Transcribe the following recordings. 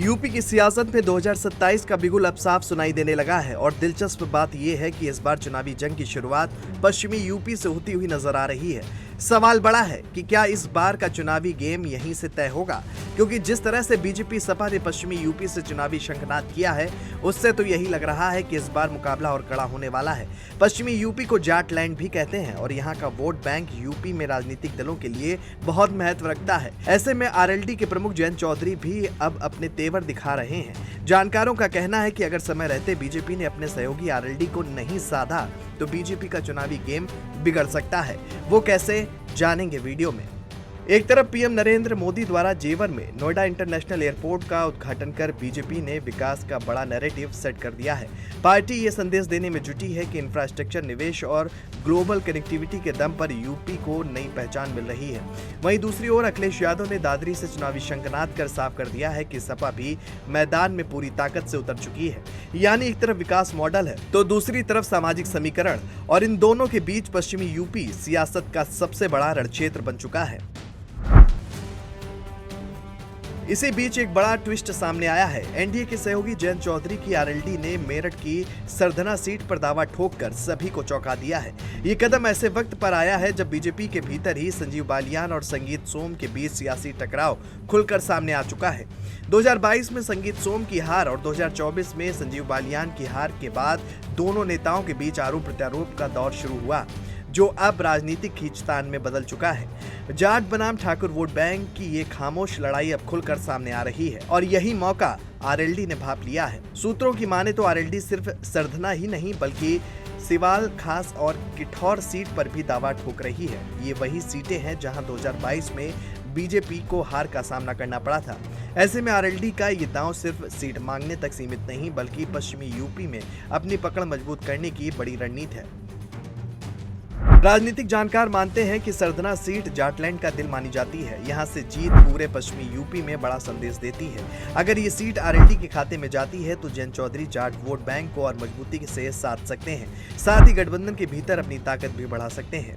UP की सियासत में 2027 का बिगुल अब साफ सुनाई देने लगा है और दिलचस्प बात यह है कि इस बार चुनावी जंग की शुरुआत पश्चिमी यूपी से होती हुई नजर आ रही है। सवाल बड़ा है कि क्या इस बार का चुनावी गेम यहीं से तय होगा, क्योंकि जिस तरह से बीजेपी सपा ने पश्चिमी यूपी से चुनावी शंखनाद किया है उससे तो यही लग रहा है कि इस बार मुकाबला और कड़ा होने वाला है। पश्चिमी यूपी को जाट लैंड भी कहते हैं और यहाँ का वोट बैंक यूपी में राजनीतिक दलों के लिए बहुत महत्व रखता है। ऐसे में आरएलडी के प्रमुख जयंत चौधरी भी अब अपने तेवर दिखा रहे हैं। जानकारों का कहना है कि अगर समय रहते बीजेपी ने अपने सहयोगी आरएलडी को नहीं साधा तो बीजेपी का चुनावी गेम बिगड़ सकता है। वो कैसे, जानेंगे वीडियो में। एक तरफ पीएम नरेंद्र मोदी द्वारा जेवर में नोएडा इंटरनेशनल एयरपोर्ट का उद्घाटन कर बीजेपी ने विकास का बड़ा नैरेटिव सेट कर दिया है। पार्टी ये संदेश देने में जुटी है कि इंफ्रास्ट्रक्चर, निवेश और ग्लोबल कनेक्टिविटी के दम पर यूपी को नई पहचान मिल रही है। वहीं दूसरी ओर अखिलेश यादव ने दादरी से चुनावी शंखनाद कर साफ कर दिया है कि सपा भी मैदान में पूरी ताकत से उतर चुकी है। यानी एक तरफ विकास मॉडल है तो दूसरी तरफ सामाजिक समीकरण, और इन दोनों के बीच पश्चिमी यूपी सियासत का सबसे बड़ा रणक्षेत्र बन चुका है। इसी बीच एक बड़ा ट्विस्ट सामने आया है। एनडीए के सहयोगी जयंत चौधरी की आरएलडी ने मेरठ की सरधना सीट पर दावा ठोककर सभी को चौंका दिया है। ये कदम ऐसे वक्त पर आया है जब बीजेपी के भीतर ही संजीव बालियान और संगीत सोम के बीच सियासी टकराव खुलकर सामने आ चुका है। 2022 में संगीत सोम की हार और 2024 में संजीव बालियान की हार के बाद दोनों नेताओं के बीच आरोप प्रत्यारोप का दौर शुरू हुआ, जो अब राजनीतिक खींचतान में बदल चुका है। जाट बनाम ठाकुर वोट बैंक की ये खामोश लड़ाई अब खुलकर सामने आ रही है और यही मौका आरएलडी ने भांप लिया है। सूत्रों की माने तो आरएलडी सिर्फ सरधना ही नहीं बल्कि सिवाल, खास और किठौर सीट पर भी दावा ठोक रही है। ये वही सीटें हैं जहां 2022 में बीजेपी को हार का सामना करना पड़ा था। ऐसे में आरएलडी का ये दांव सिर्फ सीट मांगने तक सीमित नहीं बल्कि पश्चिमी यूपी में अपनी पकड़ मजबूत करने की बड़ी रणनीति है। राजनीतिक जानकार मानते हैं कि सरधना सीट जाटलैंड का दिल मानी जाती है। यहां से जीत पूरे पश्चिमी यूपी में बड़ा संदेश देती है। अगर ये सीट आरएलडी के खाते में जाती है तो जयंत चौधरी जाट वोट बैंक को और मजबूती से साध सकते हैं, साथ ही गठबंधन के भीतर अपनी ताकत भी बढ़ा सकते हैं।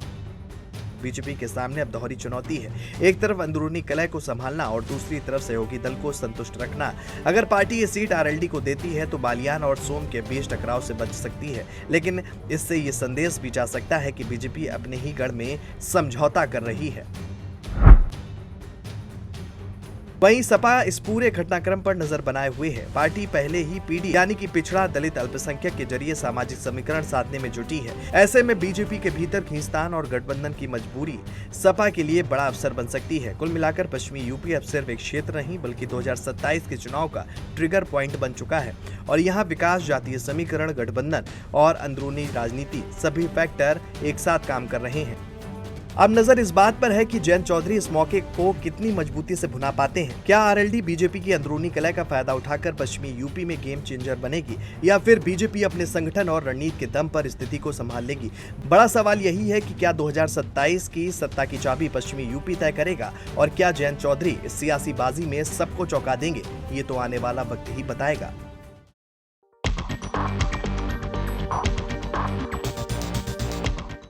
बीजेपी के सामने अब दोहरी चुनौती है, एक तरफ अंदरूनी कलह को संभालना और दूसरी तरफ सहयोगी दल को संतुष्ट रखना। अगर पार्टी ये सीट आरएलडी को देती है तो बालियान और सोम के बीच टकराव से बच सकती है, लेकिन इससे ये संदेश भी जा सकता है कि बीजेपी अपने ही गढ़ में समझौता कर रही है। वहीं सपा इस पूरे घटनाक्रम पर नजर बनाए हुए है। पार्टी पहले ही पीडी यानी कि पिछड़ा दलित अल्पसंख्यक के जरिए सामाजिक समीकरण साधने में जुटी है। ऐसे में बीजेपी के भीतर खींचतान और गठबंधन की मजबूरी सपा के लिए बड़ा अवसर बन सकती है। कुल मिलाकर पश्चिमी यूपी अब सिर्फ एक क्षेत्र नहीं बल्कि 2027 के चुनाव का ट्रिगर पॉइंट बन चुका है और यहाँ विकास, जातीय समीकरण, गठबंधन और अंदरूनी राजनीति सभी फैक्टर एक साथ काम कर रहे हैं। अब नजर इस बात पर है कि जयंत चौधरी इस मौके को कितनी मजबूती से भुना पाते हैं। क्या आरएलडी बीजेपी की अंदरूनी कलह का फायदा उठाकर पश्चिमी यूपी में गेम चेंजर बनेगी या फिर बीजेपी अपने संगठन और रणनीति के दम पर स्थिति को संभाल लेगी? बड़ा सवाल यही है कि क्या 2027 की सत्ता की चाबी पश्चिमी यूपी तय करेगा और क्या जयंत चौधरी इस सियासी बाजी में सबको चौंका देंगे? ये तो आने वाला वक्त ही बताएगा।